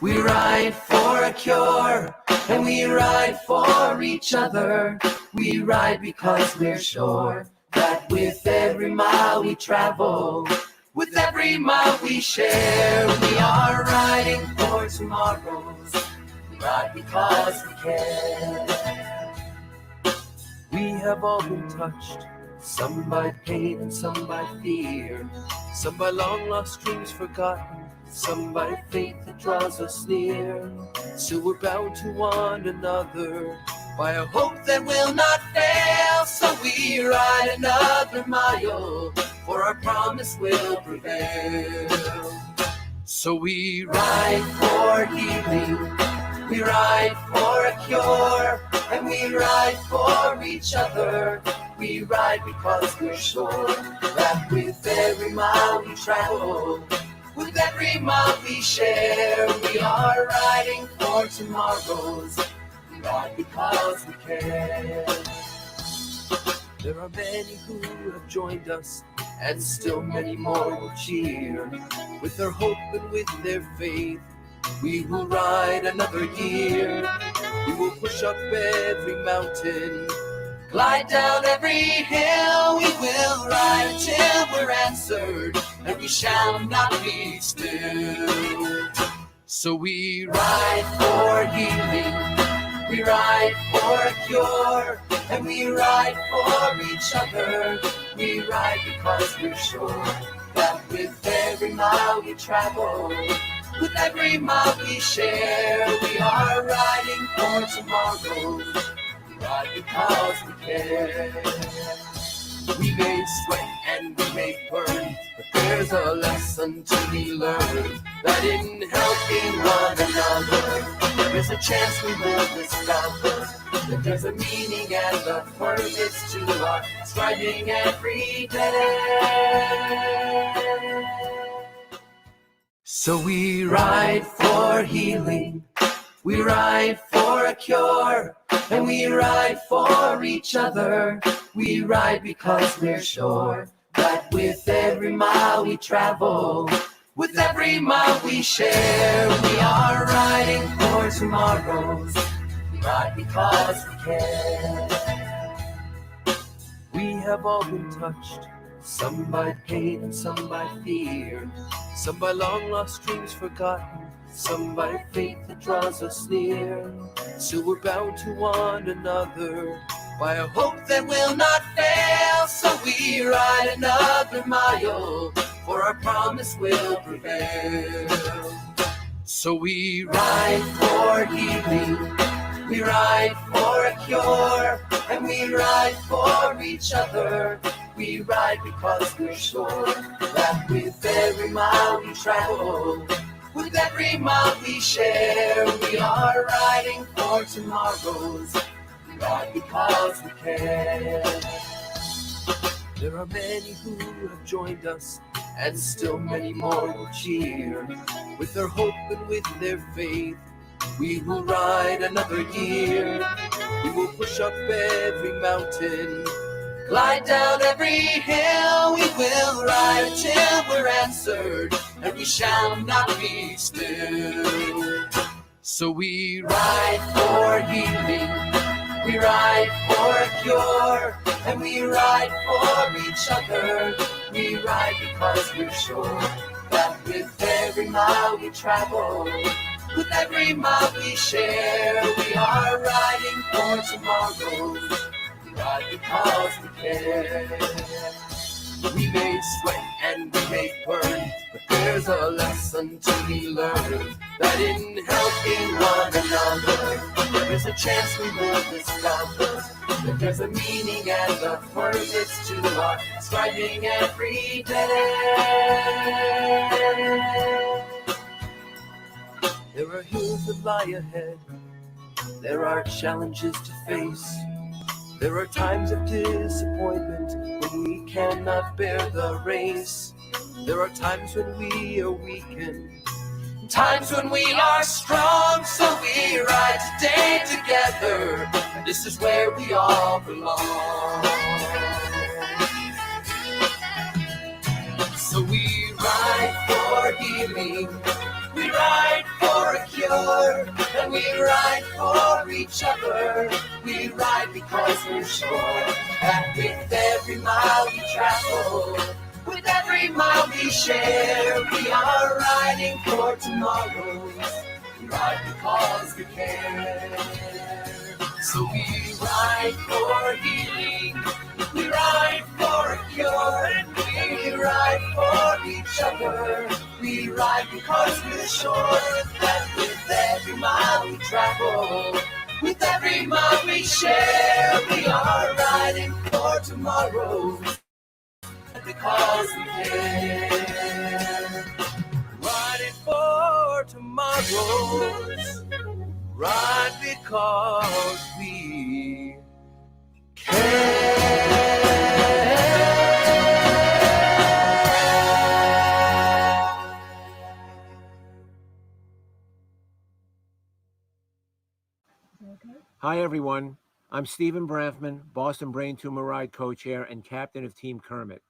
We ride for a cure, and we ride for each other. We ride because we're sure that with every mile we travel, with every mile we share, we are riding for tomorrows. We ride because we care. We have all been touched, some by pain and some by fear, some by long lost dreams forgotten, some by faith that draws us near. So we're bound to one another by a hope that will not fail. So we ride another mile, for our promise will prevail. So we ride for healing, we ride for a cure, and we ride for each other. We ride because we're sure that with every mile we travel, with every mile we share, we are riding for tomorrows. We ride because we care. There are many who have joined us, and still many more will cheer. With their hope and with their faith, we will ride another year. We will push up every mountain, glide down every hill. We will ride until we're answered, and we shall not be still. So we ride for healing, we ride for a cure, and we ride for each other. We ride because we're sure that with every mile we travel, with every mile we share, we are riding for tomorrow. We ride because we care. We may sweat and we may burn, but there's a lesson to be learned, that in helping one another, there is a chance we will discover that there's a meaning and a purpose to our striving every day. So we ride for healing, we ride for a cure, and we ride for each other. We ride because we're sure that with every mile we travel, with every mile we share, we are riding for tomorrows. We ride because we care. We have all been touched, some by pain and some by fear, some by long lost dreams forgotten, some by faith that draws us near. So we're bound to one another by a hope that will not fail. So we ride another mile, for our promise will prevail. So we ride for healing, we ride for a cure, and we ride for each other. We ride because we're sure that with every mile we travel, with every mile we share, we are riding for tomorrows. We ride because we care. There are many who have joined us, and still many more will cheer. With their hope and with their faith, we will ride another year. We will push up every mountain, glide down every hill. We will ride until we're answered, and we shall not be still. So we ride for healing, we ride for a cure, and we ride for each other. We ride because we're sure that with every mile we travel, with every mile we share, we are riding for tomorrow. We ride because we care. We may sweat and we may burn, but there's a lesson to be learned, that in helping one another, there is a chance we will discover that there's a meaning and a purpose to our striving every day. There are hills that lie ahead, there are challenges to face. There are times of disappointment when we cannot bear the race. There are times when we are weakened, times when we are strong. So we ride today together, this is where we all belong. So we ride for healing, we ride for a cure, and we ride for each other. We ride because we're sure that with every mile we travel, with every mile we share, we are riding for tomorrow. We ride because we care. So we ride for healing, we ride for a cure, and we ride for each other. We ride because we're sure that with every mile we travel, with every mile we share, we are riding for tomorrow because we care. Riding for tomorrows, ride because we care. Hi, everyone. I'm Stephen BRANMAN, Boston Brain Tumor Ride co-chair and captain of Team Kermit.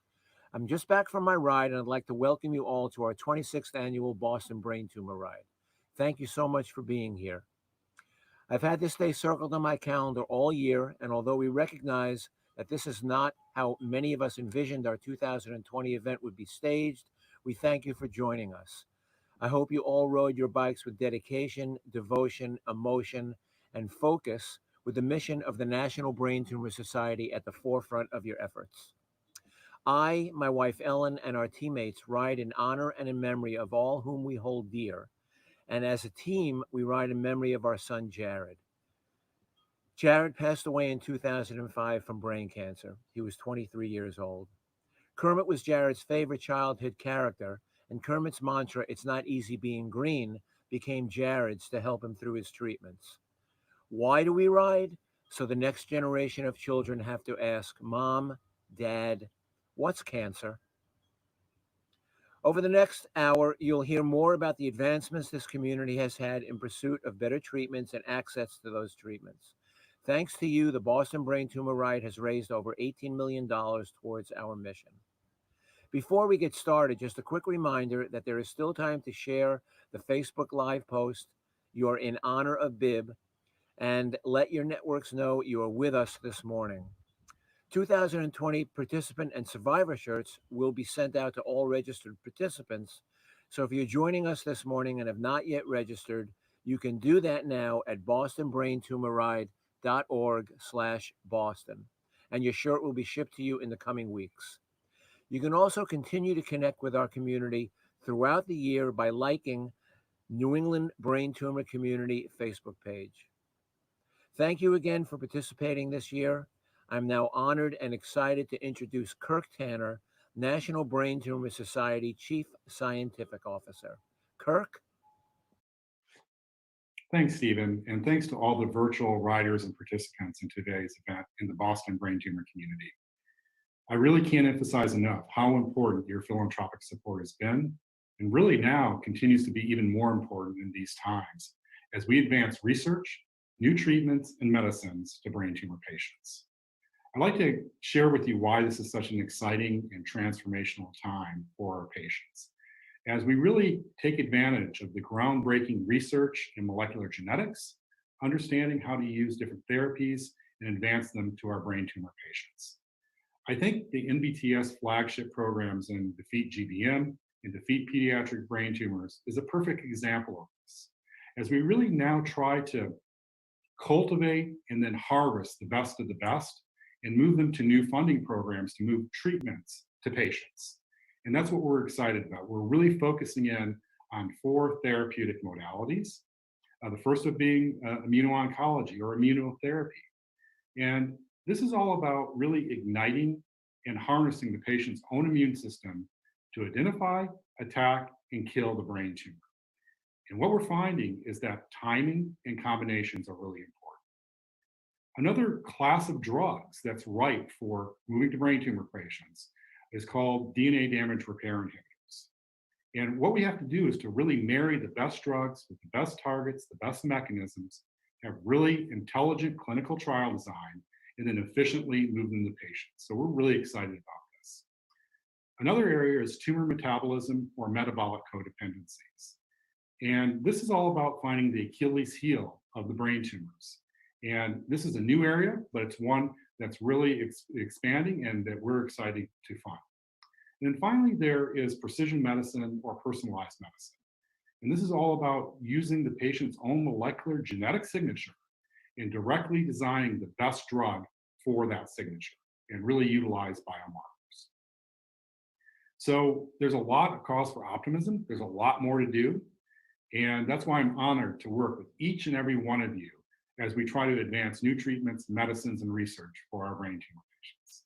I'm just back from my ride, and I'd like to welcome you all to our 26th annual Boston Brain Tumor Ride. Thank you so much for being here. I've had this day circled on my calendar all year, and although we recognize that this is not how many of us envisioned our 2020 event would be staged, we thank you for joining us. I hope you all rode your bikes with dedication, devotion, emotion, and focus, with the mission of the National Brain Tumor Society at the forefront of your efforts. I, my wife Ellen, and our teammates ride in honor and in memory of all whom we hold dear. And as a team, we ride in memory of our son, Jared. Jared passed away in 2005 from brain cancer. He was 23 years old. Kermit was Jared's favorite childhood character, and Kermit's mantra, "It's not easy being green," became Jared's to help him through his treatments. Why do we ride? So the next generation of children have to ask, "Mom, Dad, what's cancer?" Over the next hour, you'll hear more about the advancements this community has had in pursuit of better treatments and access to those treatments. Thanks to you, the Boston Brain Tumor Ride has raised over $18 million towards our mission. Before we get started, just a quick reminder that there is still time to share the Facebook Live post, "You're in honor of Bib," and let your networks know you are with us this morning. 2020 participant and survivor shirts will be sent out to all registered participants. So if you're joining us this morning and have not yet registered, you can do that now at bostonbraintumorride.org/Boston, and your shirt will be shipped to you in the coming weeks. You can also continue to connect with our community throughout the year by liking New England Brain Tumor Community Facebook page. Thank you again for participating this year. I'm now honored and excited to introduce KIRK Tanner, National Brain Tumor Society Chief Scientific Officer. KIRK? Thanks, Stephen, and thanks to all the virtual riders and participants in today's event in the Boston Brain Tumor community. I really can't emphasize enough how important your philanthropic support has been, and really now continues to be even more important in these times as we advance research, new treatments, and medicines to brain tumor patients. I'd like to share with you why this is such an exciting and transformational time for our patients, as we really take advantage of the groundbreaking research in molecular genetics, understanding how to use different therapies and advance them to our brain tumor patients. I think the NBTS flagship programs in Defeat GBM and Defeat Pediatric Brain Tumors is a perfect example of this, as we really now try to cultivate and then harvest the best of the best and move them to new funding programs to move treatments to patients. And that's what we're excited about. We're really focusing in on 4 therapeutic modalities. The first of being immuno-oncology or immunotherapy. And this is all about really igniting and harnessing the patient's own immune system to identify, attack, and kill the brain tumor. And what we're finding is that timing and combinations are really important. Another class of drugs that's right for moving to brain tumor patients is called DNA damage repair inhibitors. And what we have to do is to really marry the best drugs with the best targets, the best mechanisms, have really intelligent clinical trial design, and then efficiently move them to patients. So we're really excited about this. Another area is tumor metabolism or metabolic codependencies. And this is all about finding the Achilles heel of the brain tumors. And this is a new area, but it's one that's really expanding and that we're excited to find. And then finally, there is precision medicine or personalized medicine. And this is all about using the patient's own molecular genetic signature and directly designing the best drug for that signature and really utilize biomarkers. So there's a lot of cause for optimism. There's a lot more to do. And that's why I'm honored to work with each and every one of you as we try to advance new treatments, medicines, and research for our brain tumor patients.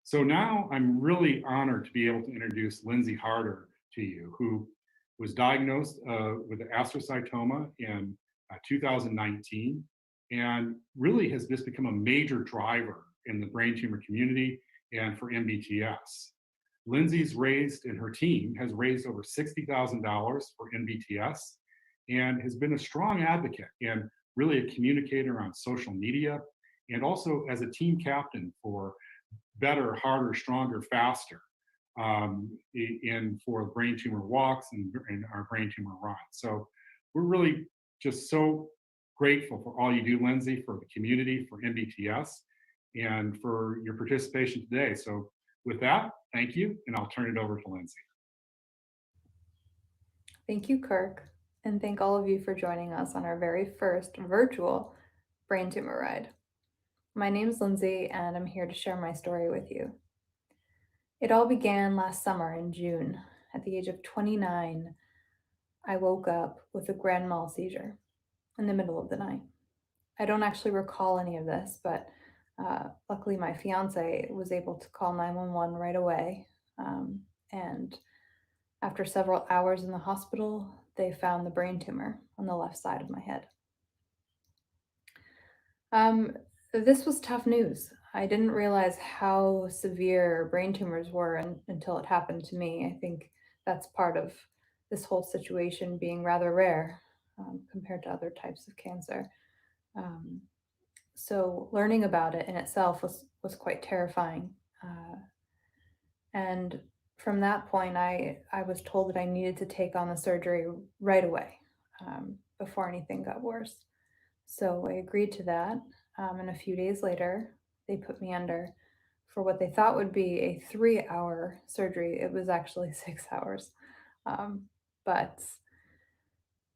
So now I'm really honored to be able to introduce Lindsay Harder to you, who was diagnosed with astrocytoma in 2019 and really has just become a major driver in the brain tumor community and for MBTS. Lindsay's raised, and her team has raised over $60,000 for MBTS and has been a strong advocate and really a communicator on social media and also as a team captain for Better, Harder, Stronger, Faster for brain tumor walks and our brain tumor run. So we're really just so grateful for all you do, Lindsay, for the community, for MBTS, and for your participation today. So with that, thank you, and I'll turn it over to Lindsay. Thank you, KIRK, and thank all of you for joining us on our very first virtual brain tumor ride. My name is Lindsay, and I'm here to share my story with you. It all began last summer in June. At the age of 29, I woke up with a grand mal seizure in the middle of the night. I don't actually recall any of this, but luckily my fiance was able to call 911 right away. And after several hours in the hospital, they found the brain tumor on the left side of my head. This was tough news. I didn't realize how severe brain tumors were until it happened to me. I think that's part of this whole situation being rather rare compared to other types of cancer. So learning about it in itself was quite terrifying. And from that point, I was told that I needed to take on the surgery right away before anything got worse. So I agreed to that. And a few days later, they put me under for what they thought would be a 3-hour surgery. It was actually 6 hours. But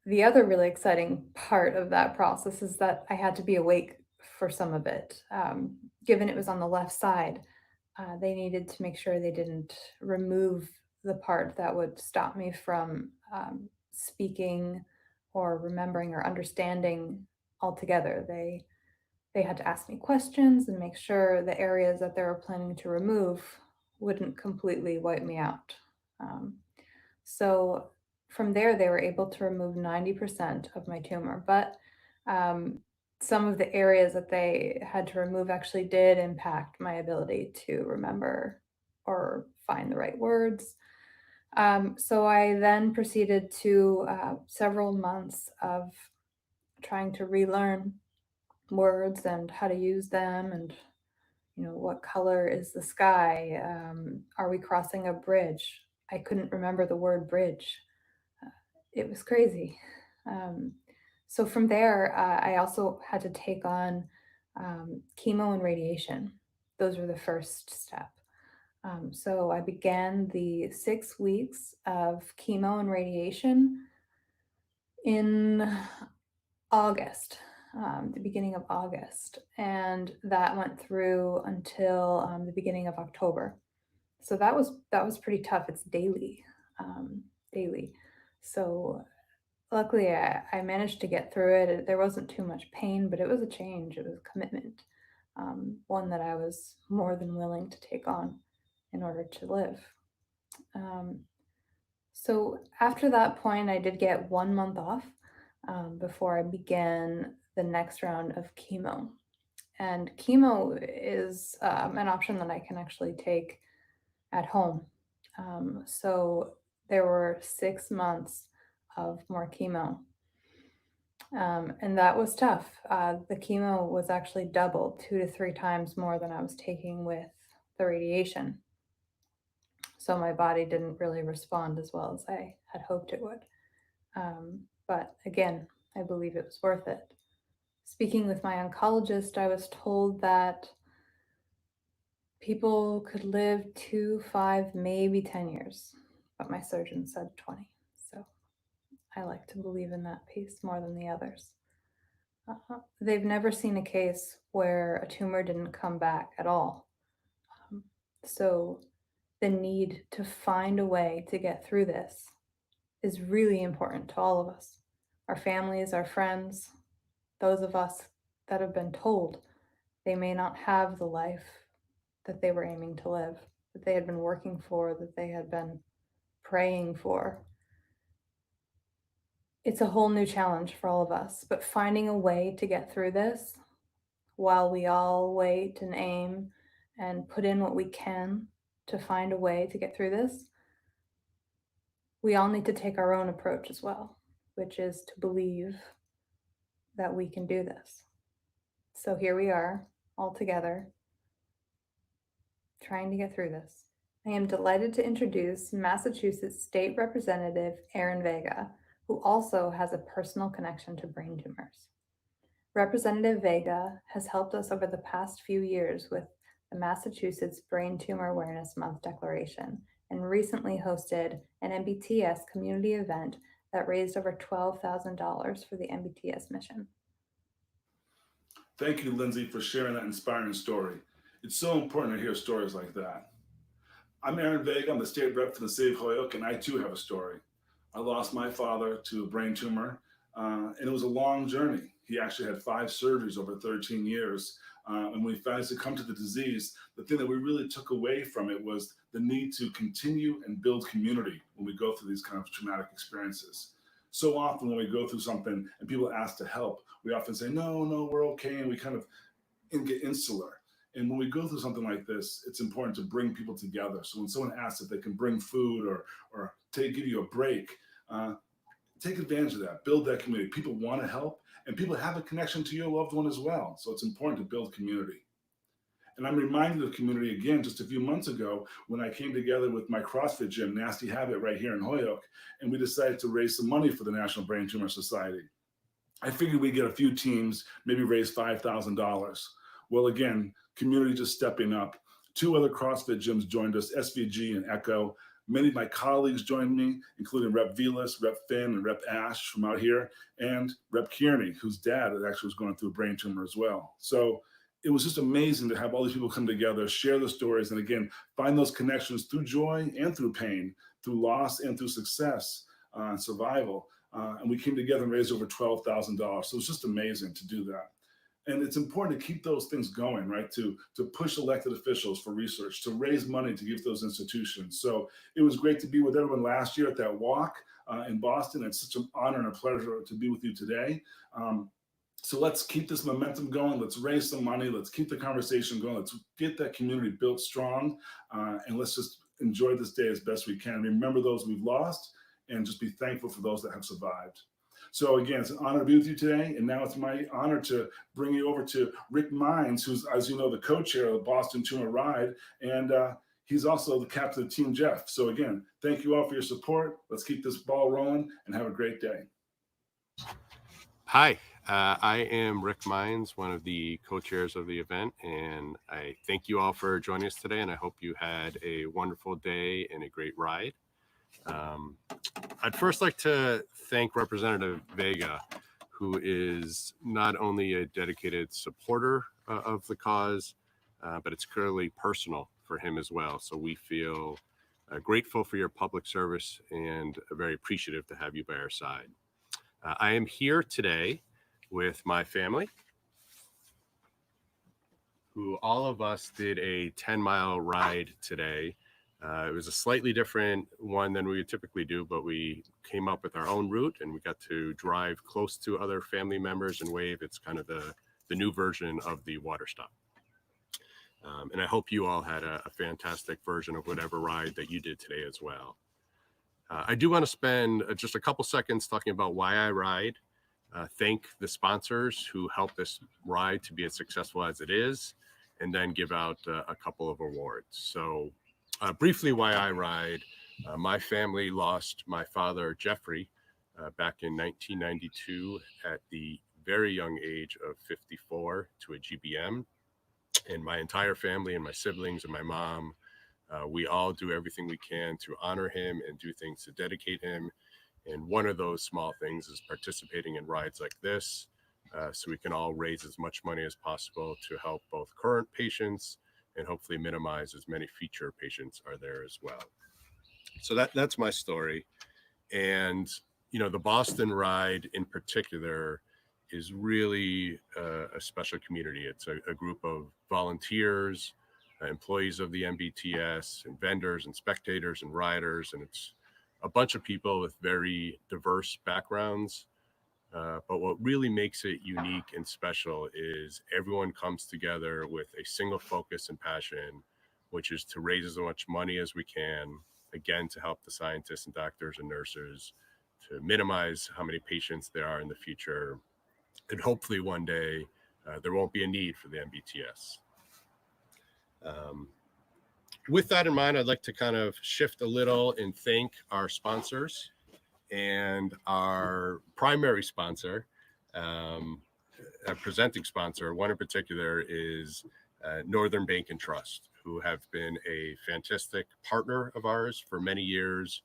the other really exciting part of that process is that I had to be awake for some of it. Given it was on the left side, they needed to make sure they didn't remove the part that would stop me from speaking or remembering or understanding altogether. They had to ask me questions and make sure the areas that they were planning to remove wouldn't completely wipe me out. So from there, they were able to remove 90% of my tumor, but some of the areas that they had to remove actually did impact my ability to remember or find the right words. So I then proceeded to several months of trying to relearn words and how to use them, and what color is the sky? Are we crossing a bridge? I couldn't remember the word bridge. It was crazy. So from there, I also had to take on chemo and radiation. Those were the first step. So I began the 6 weeks of chemo and radiation in August, the beginning of August, and that went through until the beginning of October. So that was pretty tough. It's daily. So luckily I managed to get through it. There wasn't too much pain, but it was a change. It was a commitment, one that I was more than willing to take on in order to live. So after that point, I did get 1 month off before I began the next round of chemo. And chemo is an option that I can actually take at home. So there were 6 months of more chemo. And that was tough. The chemo was actually doubled, 2 to 3 times more than I was taking with the radiation. So my body didn't really respond as well as I had hoped it would. But again, I believe it was worth it. Speaking with my oncologist, I was told that people could live 2, 5, maybe 10 years, but my surgeon said 20. So I like to believe in that piece more than the others. They've never seen a case where a tumor didn't come back at all. So the need to find a way to get through this is really important to all of us, our families, our friends, those of us that have been told they may not have the life that they were aiming to live, that they had been working for, that they had been praying for. It's a whole new challenge for all of us, but finding a way to get through this while we all wait and aim and put in what we can to find a way to get through this, we all need to take our own approach as well, which is to believe that we can do this. So here we are, all together, trying to get through this. I am delighted to introduce Massachusetts State Representative Aaron Vega, who also has a personal connection to brain tumors. Representative Vega has helped us over the past few years with the Massachusetts Brain Tumor Awareness Month Declaration and recently hosted an MBTS community event that raised over $12,000 for the MBTS mission. Thank you, Lindsay, for sharing that inspiring story. It's so important to hear stories like that. I'm Aaron Vega. I'm the state rep for the city of Holyoke, and I too have a story. I lost my father to a brain tumor, and it was a long journey. He actually had 5 surgeries over 13 years. And when we finally succumbed to the disease, the thing that we really took away from it was the need to continue and build community when we go through these kind of traumatic experiences. So often when we go through something and people ask to help, we often say, no, we're okay. And we kind of get insular. And when we go through something like this, it's important to bring people together. So when someone asks if they can bring food or give you a break, take advantage of that, build that community. People want to help and people have a connection to your loved one as well. So it's important to build community. And I'm reminded of community again, just a few months ago when I came together with my CrossFit gym, Nasty Habit, right here in Holyoke, and we decided to raise some money for the National Brain Tumor Society. I figured we'd get a few teams, maybe raise $5,000. Well, again, community just stepping up. 2 other CrossFit gyms joined us, SVG and Echo. Many of my colleagues joined me, including Rep Velas, Rep Finn, and Rep Ash from out here, and Rep Kearney, whose dad actually was going through a brain tumor as well. So it was just amazing to have all these people come together, share the stories, and again, find those connections through joy and through pain, through loss and through success and survival. And we came together and raised over $12,000. So it's just amazing to do that. And it's important to keep those things going, right? To push elected officials for research, to raise money to give those institutions. So it was great to be with everyone last year at that walk in Boston. It's such an honor and a pleasure to be with you today. So let's keep this momentum going. Let's raise some money. Let's keep the conversation going. Let's get that community built strong. And let's just enjoy this day as best we can. Remember those we've lost and just be thankful for those that have survived. So again, it's an honor to be with you today. And now it's my honor to bring you over to Rick Mines, who's, as you know, the co-chair of the Boston Tumor Ride. And he's also the captain of Team Jeff. So again, thank you all for your support. Let's keep this ball rolling and have a great day. Hi, I am Rick Mines, one of the co-chairs of the event. And I thank you all for joining us today. And I hope you had a wonderful day and a great ride. I'd first like to thank Representative Vega, who is not only a dedicated supporter of the cause, but it's clearly personal for him as well. So we feel grateful for your public service and very appreciative to have you by our side. I am here today with my family, who all of us did a 10-mile ride today. It was a slightly different one than we would typically do, but we came up with our own route and we got to drive close to other family members and wave. It's kind of the new version of the water stop. And I hope you all had a fantastic version of whatever ride that you did today as well. I do want to spend just a couple seconds talking about why I ride. Thank the sponsors who helped this ride to be as successful as it is, and then give out a couple of awards. So briefly why I ride. My family lost my father, Jeffrey, back in 1992 at the very young age of 54 to a GBM. And my entire family and my siblings and my mom, we all do everything we can to honor him and do things to dedicate him. And one of those small things is participating in rides like this, so we can all raise as much money as possible to help both current patients and hopefully minimize as many future patients are there as well. So that's my story. And, you know, the Boston ride in particular is really a special community. It's a group of volunteers, employees of the MBTS, and vendors and spectators and riders. And it's a bunch of people with very diverse backgrounds. But what really makes it unique and special is everyone comes together with a single focus and passion, which is to raise as much money as we can, again, to help the scientists and doctors and nurses to minimize how many patients there are in the future. And hopefully one day there won't be a need for the MBTS. With that in mind, I'd like to kind of shift a little and thank our sponsors. And our primary sponsor, a presenting sponsor, one in particular is Northern Bank and Trust, who have been a fantastic partner of ours for many years,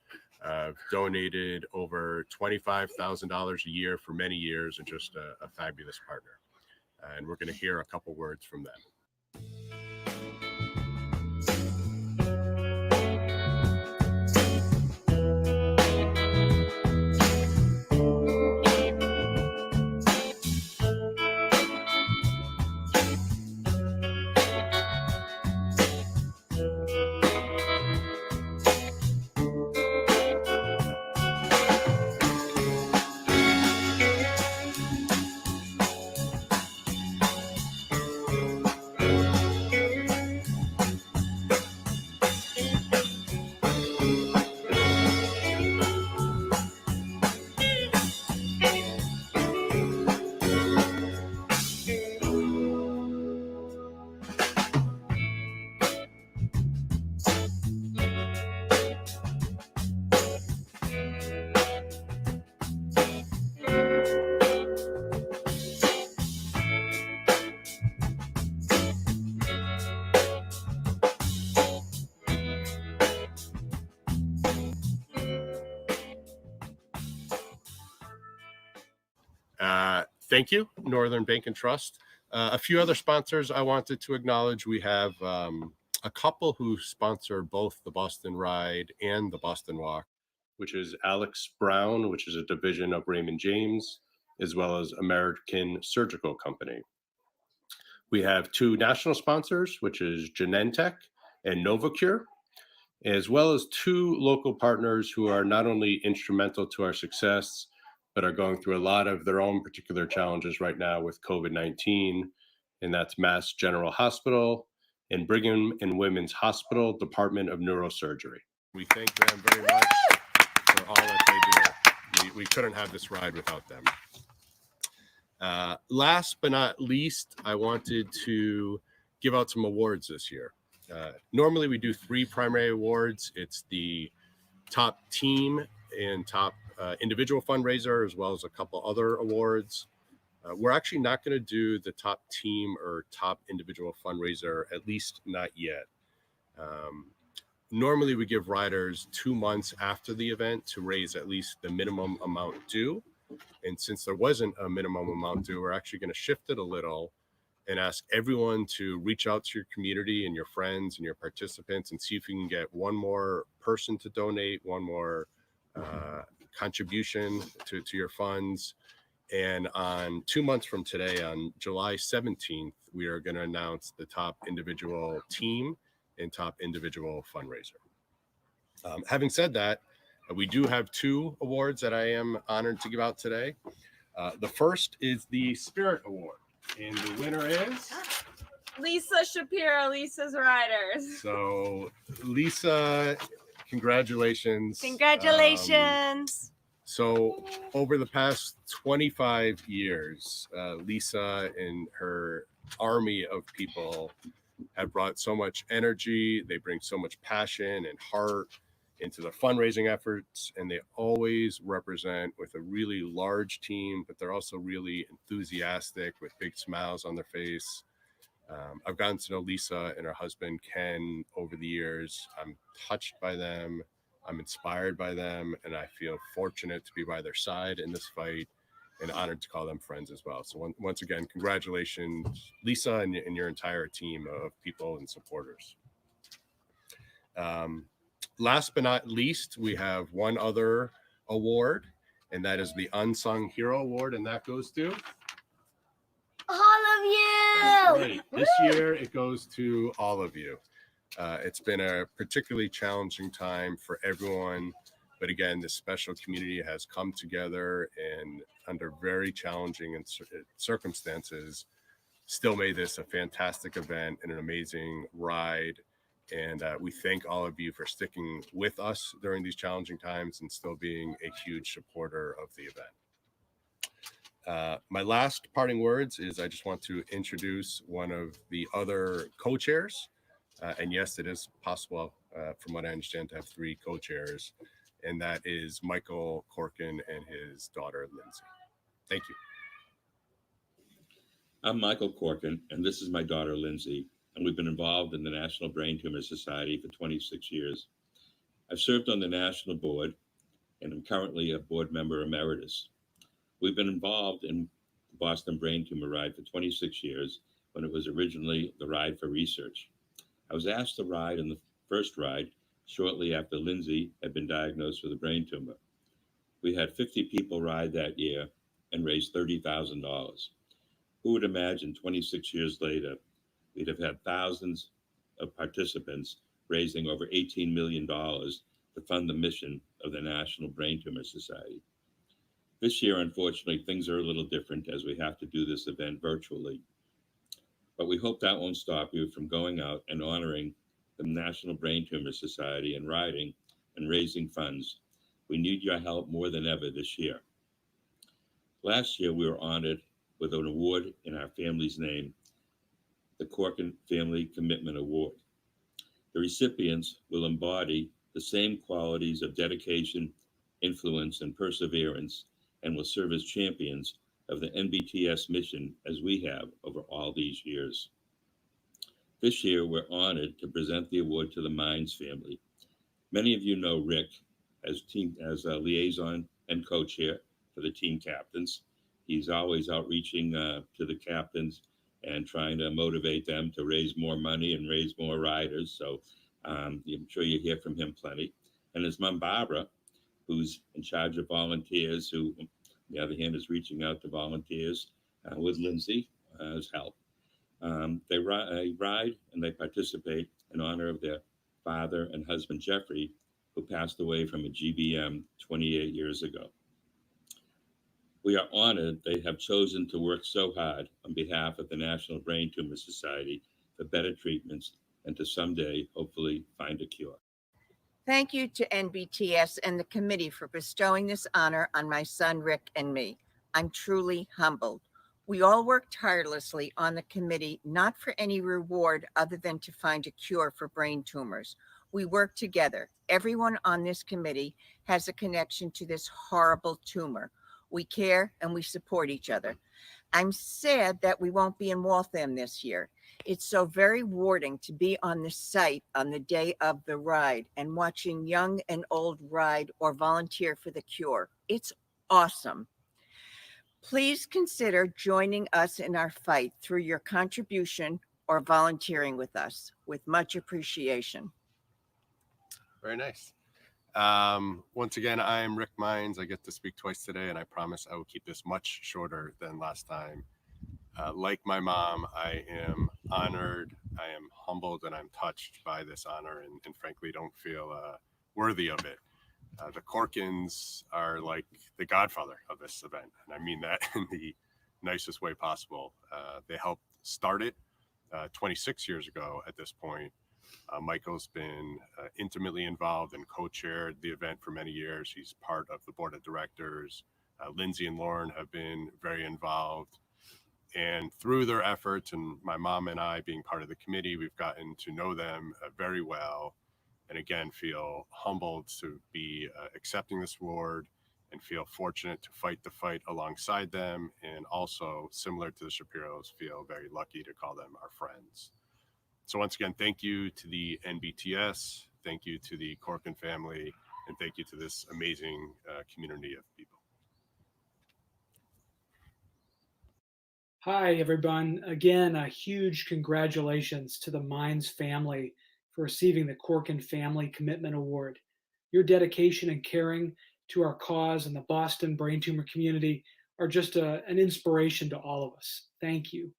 donated over $25,000 a year for many years, and just a fabulous partner. And we're going to hear a couple words from them. Thank you, Northern Bank and Trust. A few other sponsors I wanted to acknowledge. We have a couple who sponsor both the Boston Ride and the Boston Walk, which is Alex Brown, which is a division of Raymond James, as well as American Surgical Company. We have two national sponsors, which is Genentech and Novacure, as well as two local partners who are not only instrumental to our success, but are going through a lot of their own particular challenges right now with COVID-19, and that's Mass General Hospital and Brigham and Women's Hospital Department of Neurosurgery. We thank them very much for all that they do. We couldn't have this ride without them. Last but not least, I wanted to give out some awards this year. Normally we do 3 primary awards. It's the top team and top individual fundraiser, as well as a couple other awards. We're actually not going to do the top team or top individual fundraiser, at least not yet. Normally we give riders 2 months after the event to raise at least the minimum amount due. And since there wasn't a minimum amount due, we're actually going to shift it a little and ask everyone to reach out to your community and your friends and your participants and see if you can get one more person to donate, one more contribution to your funds. And on 2 months from today, on July 17th, we are going to announce the top individual team and top individual fundraiser. Having said that, we do have 2 awards that I am honored to give out today. The first is the Spirit Award, and the winner is Lisa Shapiro, Lisa's Riders. So Lisa, congratulations. Congratulations. So over the past 25 years, Lisa and her army of people have brought so much energy. They bring so much passion and heart into the fundraising efforts, and they always represent with a really large team, but they're also really enthusiastic with big smiles on their face. I've gotten to know Lisa and her husband, Ken, over the years. I'm touched by them. I'm inspired by them, and I feel fortunate to be by their side in this fight and honored to call them friends as well. So once again, congratulations, Lisa, and your entire team of people and supporters. Last but not least, we have one other award, and that is the Unsung Hero Award, and that goes to All of you. right. This year, it goes to all of you. It's been a particularly challenging time for everyone, but again, this special community has come together and under very challenging circumstances, still made this a fantastic event and an amazing ride. And we thank all of you for sticking with us during these challenging times and still being a huge supporter of the event. My last parting words is I just want to introduce one of the other co-chairs. And yes, it is possible, from what I understand, to have 3 co-chairs. And that is Michael Corkin and his daughter, Lindsay. Thank you. I'm Michael Corkin, and this is my daughter, Lindsay, and we've been involved in the National Brain Tumor Society for 26 years. I've served on the national board, and I'm currently a board member emeritus. We've been involved in the Boston Brain Tumor Ride for 26 years, when it was originally the Ride for Research. I was asked to ride in the first ride shortly after Lindsay had been diagnosed with a brain tumor. We had 50 people ride that year and raised $30,000. Who would imagine 26 years later, we'd have had thousands of participants raising over $18 million to fund the mission of the National Brain Tumor Society. This year, unfortunately, things are a little different as we have to do this event virtually. But we hope that won't stop you from going out and honoring the National Brain Tumor Society and riding and raising funds. We need your help more than ever this year. Last year, we were honored with an award in our family's name, the Corkin Family Commitment Award. The recipients will embody the same qualities of dedication, influence, and perseverance, and will serve as champions of the NBTS mission as we have over all these years. This year, we're honored to present the award to the Monst family. Many of you know Rick as a liaison and co-chair for the team captains. He's always outreaching to the captains and trying to motivate them to raise more money and raise more riders. So I'm sure you hear from him plenty. And his mom, Barbara, who's in charge of volunteers, who, on the other hand, is reaching out to volunteers with Lindsay as help. They ride and they participate in honor of their father and husband, Jeffrey, who passed away from a GBM 28 years ago. We are honored they have chosen to work so hard on behalf of the National Brain Tumor Society for better treatments and to someday, hopefully, find a cure. Thank you to NBTS and the committee for bestowing this honor on my son, Rick, and me. I'm truly humbled. We all work tirelessly on the committee, not for any reward other than to find a cure for brain tumors. We work together. Everyone on this committee has a connection to this horrible tumor. We care and we support each other. I'm sad that we won't be in Waltham this year. It's so very rewarding to be on the site on the day of the ride and watching young and old ride or volunteer for the cure. It's awesome. Please consider joining us in our fight through your contribution or volunteering with us, with much appreciation. Very nice. Once again, I am Rick Mines. I get to speak twice today, and I promise I will keep this much shorter than last time. Like my mom, I am honored, I am humbled, and I'm touched by this honor, and frankly don't feel worthy of it. The Corkins are like the godfather of this event, and I mean that in the nicest way possible. They helped start it 26 years ago at this point. Michael's been intimately involved and co-chaired the event for many years. He's part of the board of directors. Lindsay and Lauren have been very involved. And through their efforts and my mom and I being part of the committee, we've gotten to know them very well. and again, feel humbled to be accepting this award and feel fortunate to fight the fight alongside them. And also, similar to the Shapiros, feel very lucky to call them our friends. So once again, thank you to the NBTS, thank you to the Corkin family, and thank you to this amazing community of people. Hi, everyone. Again, a huge congratulations to the Mines family for receiving the Corkin Family Commitment Award. Your dedication and caring to our cause and the Boston brain tumor community are just an inspiration to all of us. Thank you.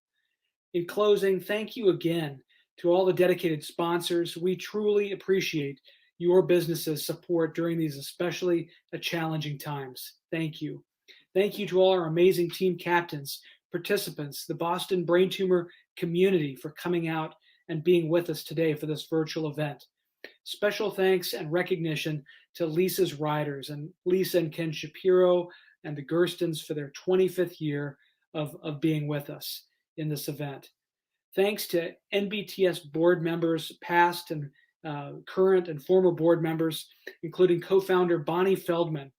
In closing, thank you again to all the dedicated sponsors. We truly appreciate your business's support during these especially challenging times. Thank you. Thank you to all our amazing team captains, participants, the Boston brain tumor community for coming out and being with us today for this virtual event. Special thanks and recognition to Lisa's riders and Lisa and Ken Shapiro and the Gerstens for their 25th year of being with us in this event. Thanks to NBTS board members, past and current and former board members, including co-founder Bonnie Feldman,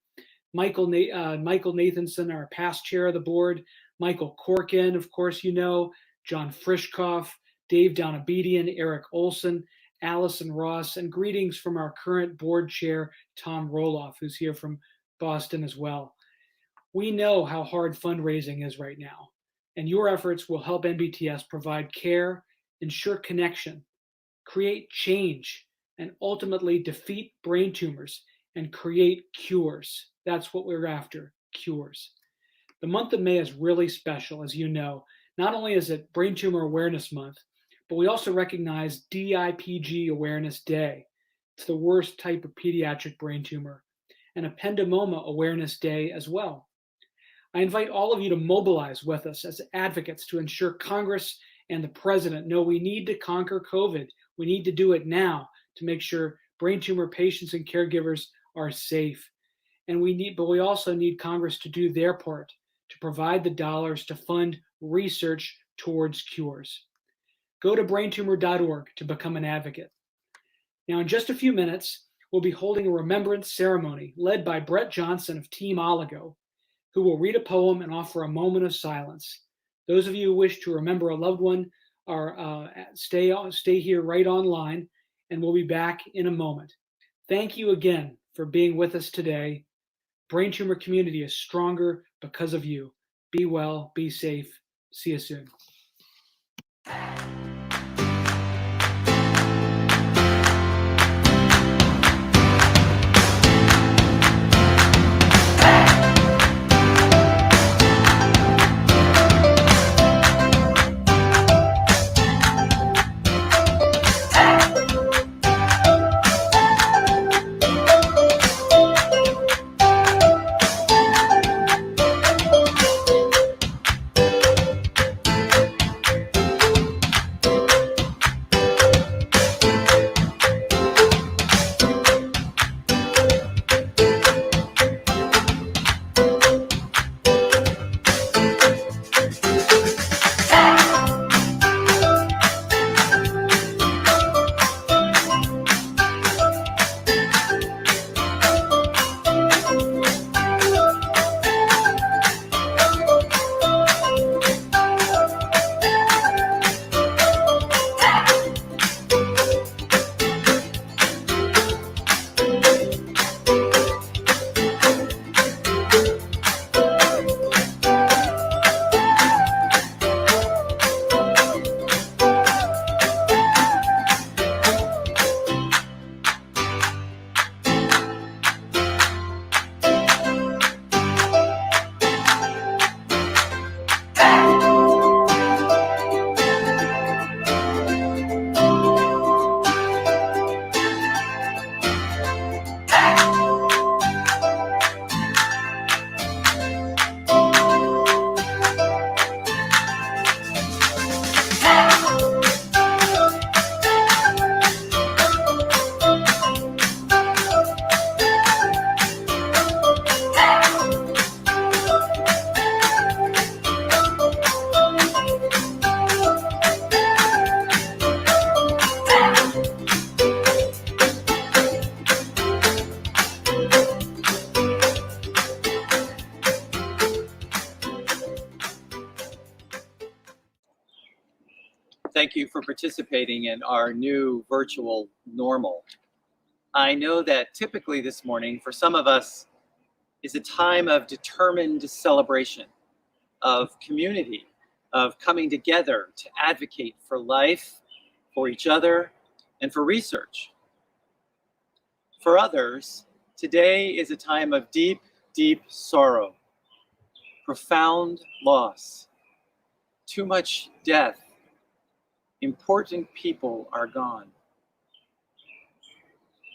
Michael Nathanson, our past chair of the board, Michael Corkin, of course you know, John Frischkoff, Dave Donabedian, Eric Olson, Allison Ross, and greetings from our current board chair, Tom Roloff, who's here from Boston as well. We know how hard fundraising is right now, and your efforts will help NBTS provide care, ensure connection, create change, and ultimately defeat brain tumors and create cures. That's what we're after, cures. The month of May is really special, as you know. Not only is it Brain Tumor Awareness Month, but we also recognize DIPG Awareness Day. It's the worst type of pediatric brain tumor, and Ependymoma Awareness Day as well. I invite all of you to mobilize with us as advocates to ensure Congress and the President know we need to conquer COVID. We need to do it now to make sure brain tumor patients and caregivers are safe. And we also need Congress to do their part to provide the dollars to fund research towards cures. Go to braintumor.org to become an advocate. Now, in just a few minutes, we'll be holding a remembrance ceremony led by Brett Johnson of Team Oligo, who will read a poem and offer a moment of silence. Those of you who wish to remember a loved one stay here right online, and we'll be back in a moment. Thank you again for being with us today. Brain tumor community is stronger because of you. Be well, be safe. See you soon. Thank you for participating in our new virtual normal. I know that typically this morning, for some of us, is a time of determined celebration, of community, of coming together to advocate for life, for each other, and for research. For others, today is a time of deep, deep sorrow, profound loss, too much death. Important people are gone.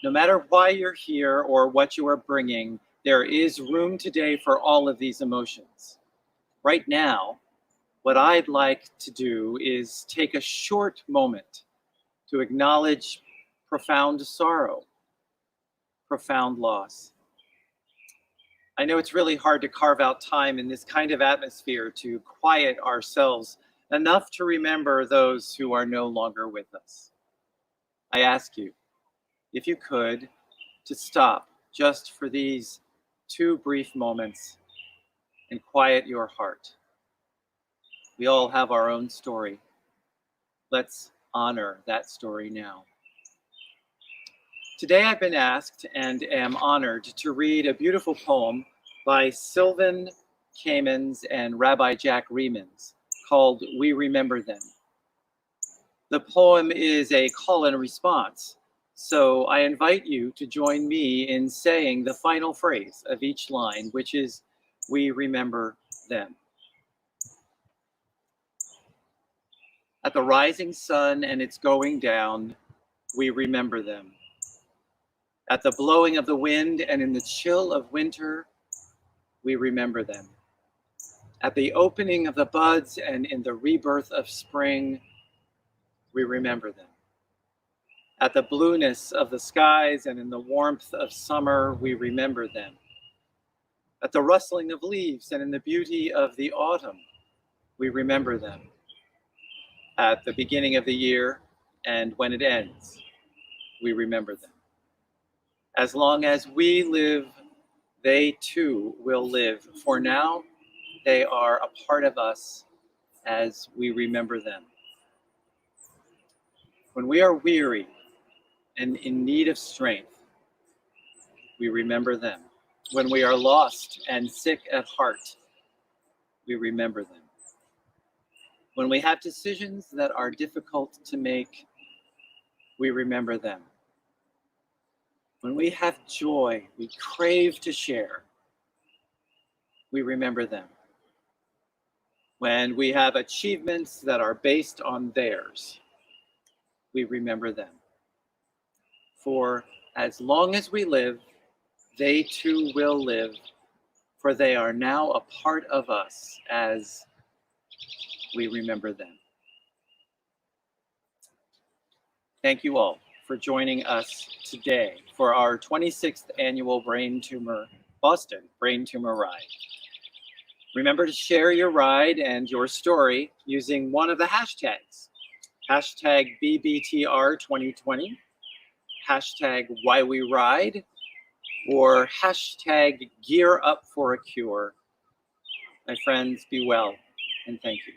No matter why you're here or what you are bringing, there is room today for all of these emotions. Right now, what I'd like to do is take a short moment to acknowledge profound sorrow, profound loss. I know it's really hard to carve out time in this kind of atmosphere to quiet ourselves enough to remember those who are no longer with us. I ask you, if you could, to stop just for these 2 brief moments and quiet your heart. We all have our own story. Let's honor that story now. Today I've been asked and am honored to read a beautiful poem by Sylvan Kamens and Rabbi Jack Remans called We Remember Them. The poem is a call and response, so I invite you to join me in saying the final phrase of each line, which is, we remember them. At the rising sun and its going down, we remember them. At the blowing of the wind and in the chill of winter, we remember them. At the opening of the buds and in the rebirth of spring, we remember them. At the blueness of the skies and in the warmth of summer, we remember them. At the rustling of leaves and in the beauty of the autumn, we remember them. At the beginning of the year and when it ends, we remember them. As long as we live, they too will live. For now, they are a part of us as we remember them. When we are weary and in need of strength, we remember them. When we are lost and sick at heart, we remember them. When we have decisions that are difficult to make, we remember them. When we have joy we crave to share, we remember them. When we have achievements that are based on theirs, we remember them. For as long as we live, they too will live, for they are now a part of us as we remember them. Thank you all for joining us today for our 26th annual Boston Brain Tumor Ride. Remember to share your ride and your story using one of the hashtags, hashtag BBTR2020, hashtag WhyWeRide, or hashtag GearUpForACure. My friends, be well, and thank you.